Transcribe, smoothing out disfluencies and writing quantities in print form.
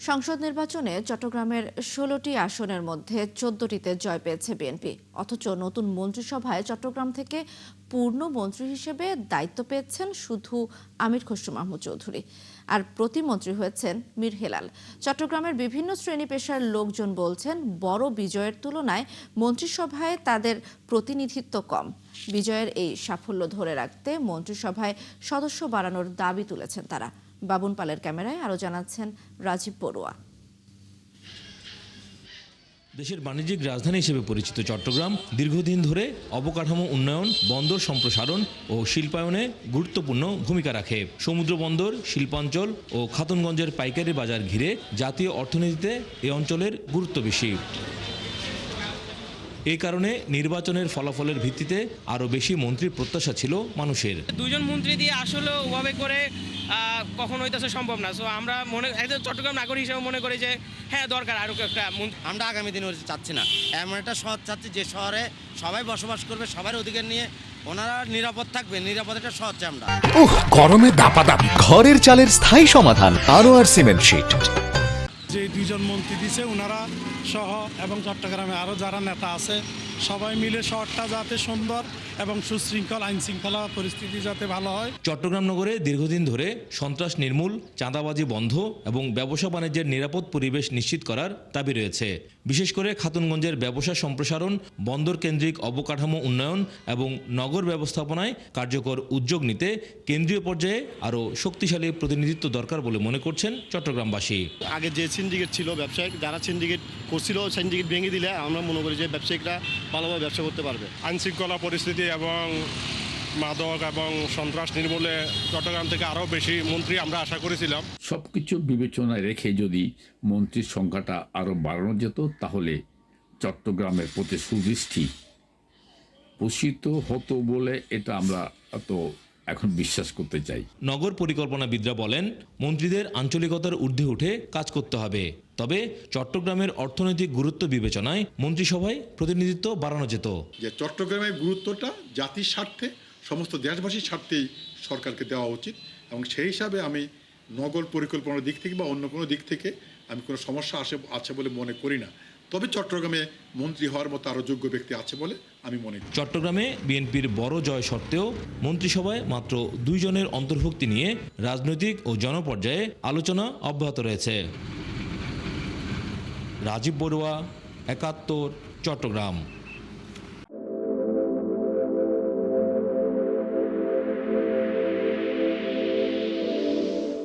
সংসদ নির্বাচনে চট্টগ্রামের ১৬টি আসনের মধ্যে ১৪টিতে জয় পেয়েছে বিএনপি। অথচ নতুন মন্ত্রিসভায় চট্টগ্রাম থেকে পূর্ণ মন্ত্রী হিসেবে দায়িত্ব পেয়েছেন শুধু আমির খসরু মাহমুদ চৌধুরী, আর প্রতিমন্ত্রী হয়েছেন মীর হেলাল। চট্টগ্রামের বিভিন্ন শ্রেণী পেশার লোকজন বলছেন, বড় বিজয়ের তুলনায় মন্ত্রিসভায় তাদের প্রতিনিধিত্ব কম। বিজয়ের এই সাফল্য ধরে রাখতে মন্ত্রিসভায় সদস্য বাড়ানোর দাবি তুলেছেন তারা। বাবুন পালের ক্যামেরায় আরো জানাচ্ছেন রাজীব বড়ুয়া। দেশের বাণিজ্যিক রাজধানী হিসেবে পরিচিত চট্টগ্রাম দীর্ঘদিন ধরে অবকাঠামো উন্নয়ন, বন্দর সম্প্রসারণ ও শিল্পায়নে গুরুত্বপূর্ণ ভূমিকা রাখে। সমুদ্র বন্দর, শিল্পাঞ্চল ও খাতুনগঞ্জের পাইকারি বাজার ঘিরে জাতীয় অর্থনীতিতে এ অঞ্চলের গুরুত্ব বেশি। এই কারণে নির্বাচনের ফলাফলের ভিত্তিতে আরও বেশি মন্ত্রীর প্রত্যাশা ছিল মানুষের। দুইজন মন্ত্রী দিয়ে আসলে ওভাবে করে কখনো হইতেছে সম্ভব না। সো আমরা চট্টগ্রাম নাগরিক হিসেবে মনে করি যে হ্যাঁ দরকার আরও একটা। আমরা আগামী দিনে চাচ্ছি না এমন একটা শহর চাচ্ছি যে শহরে সবাই বসবাস করবে, সবার অধিকার নিয়ে ওনারা নিরাপদ থাকবে, নিরাপদ একটা শহর চাই আমরা। গরমে দাপাদাপি ঘরের চালের স্থায়ী সমাধান আনোয়ার সিমেন্ট শীট। যে দুইজন মন্ত্রী দিছে ওনারা সহ এবং চট্টগ্রামে আরও যারা নেতা আছে সবাই মিলে শহরটা যাতে সুন্দর এবং সুশৃঙ্খল আইন শৃঙ্খলা পরিস্থিতি যাতে ভালো হয়। চট্টগ্রাম নগরে দীর্ঘদিন ধরে সন্ত্রাস নির্মূল, চাঁদাবাজি বন্ধ এবং ব্যবসা বাণিজ্যের নিরাপদ পরিবেশ নিশ্চিত করার দাবি রয়েছে। বিশেষ করে খাতুনগঞ্জের ব্যবসা সম্প্রসারণ, বন্দর কেন্দ্রিক অবকাঠামো উন্নয়ন এবং নগর ব্যবস্থাপনায় কার্যকর উদ্যোগ নিতে কেন্দ্রীয় পর্যায়ে আরও শক্তিশালী প্রতিনিধিত্ব দরকার বলে মনে করছেন চট্টগ্রামবাসী। আগে যে সিন্ডিকেট ছিল, ব্যবসায়িক যারা সিন্ডিকেট করছিল, সিন্ডিকেট ভেঙে দিলে আমরা মনে করি যে ব্যবসায়িকরা ভালোভাবে ব্যবসা করতে পারবে। আইনশৃঙ্খলা পরিস্থিতি এবং মাদক এবং সন্ত্রাস নির্মূলে চট্টগ্রাম থেকে আরও বেশি মন্ত্রী আমরা আশা করেছিলাম। সবকিছু বিবেচনায় রেখে যদি মন্ত্রীর সংখ্যাটা আরও বাড়ানো যেত তাহলে চট্টগ্রামের প্রতি সুদৃষ্টি পোষিত হতো বলে এটা আমরা তো এখন বিশ্বাস করতে চাই। নগর পরিকল্পনাবিদরা বলেন, মন্ত্রীদের আঞ্চলিকতার ঊর্ধ্বে উঠে কাজ করতে হবে। তবে চট্টগ্রামের অর্থনৈতিক গুরুত্ব বিবেচনায় মন্ত্রিসভায় প্রতিনিধিত্ব বাড়ানো যেত। যে চট্টগ্রামের গুরুত্বটা জাতির স্বার্থে, সমস্ত দেশবাসীর স্বার্থেই সরকারকে দেওয়া উচিত, এবং সেই হিসাবে আমি নগর পরিকল্পনার দিক থেকে বা অন্য কোনো দিক থেকে আমি কোনো সমস্যা আছে বলে মনে করি না। তবে চট্টগ্রামে মন্ত্রী হওয়ার মতো আরও যোগ্য ব্যক্তি আছে বলে আমি মনে করি। চট্টগ্রামে বিএনপির বড় জয় সত্ত্বেও মন্ত্রিসভায় মাত্র 2 জনের অন্তর্ভুক্তি নিয়ে রাজনৈতিক ও জনপর্যায়ে আলোচনা অব্যাহত রয়েছে। রাজীব বড়ুয়া, ৭১, চট্টগ্রাম।